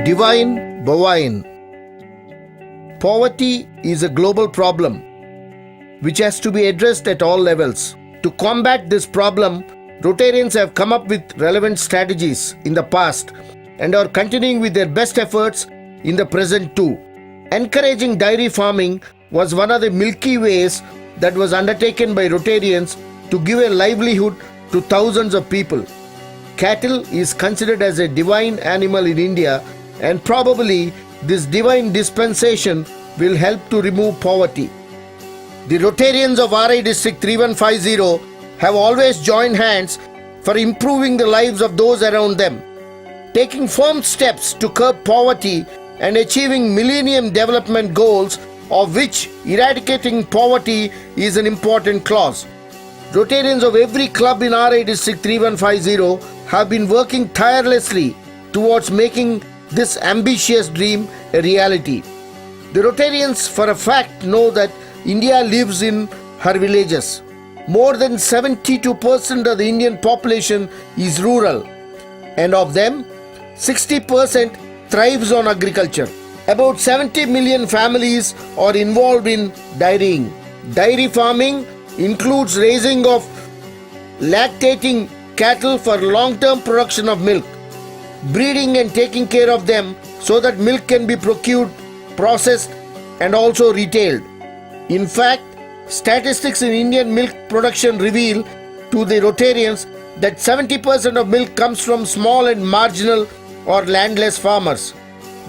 Divine bovine. Poverty is a global problem which has to be addressed at all levels. To combat this problem, Rotarians have come up with relevant strategies in the past and are continuing with their best efforts in the present too. Encouraging dairy farming was one of the milky ways that was undertaken by Rotarians to give a livelihood to thousands of people. Cattle is considered as a divine animal in India, and probably this divine dispensation will help to remove poverty. The Rotarians of RI District 3150 have always joined hands for improving the lives of those around them, taking firm steps to curb poverty and achieving Millennium Development Goals, of which eradicating poverty is an important clause. Rotarians of every club in RI District 3150 have been working tirelessly towards making this ambitious dream a reality. The Rotarians for a fact know that India lives in her villages. More than 72% of the Indian population is rural, and of them, 60% thrives on agriculture. About 70 million families are involved in dairying. Dairy farming includes raising of lactating cattle for long-term production of milk, breeding and taking care of them so that milk can be procured, processed and also retailed. In fact, statistics in Indian milk production reveal to the Rotarians that 70% of milk comes from small and marginal or landless farmers.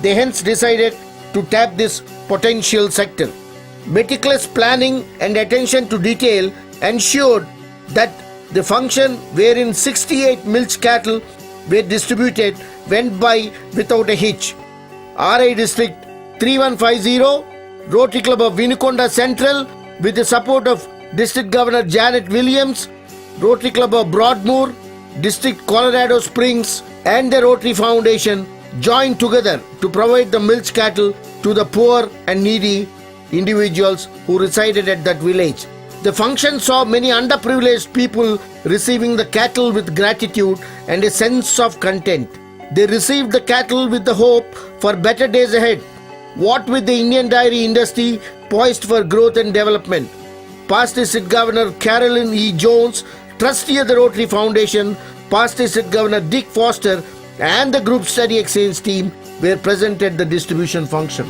They hence decided to tap this potential sector. Meticulous planning and attention to detail ensured that the function wherein 68 milch cattle were distributed went by without a hitch. RI District 3150, Rotary Club of Vinukonda Central, with the support of District Governor Janet Williams, Rotary Club of Broadmoor, District Colorado Springs and the Rotary Foundation joined together to provide the milch cattle to the poor and needy individuals who resided at that village. The function saw many underprivileged people receiving the cattle with gratitude and a sense of content. They received the cattle with the hope for better days ahead. What with the Indian dairy industry poised for growth and development. Past District Governor Carolyn E. Jones, trustee of the Rotary Foundation, past District Governor Dick Foster and the Group Study Exchange team were present at the distribution function.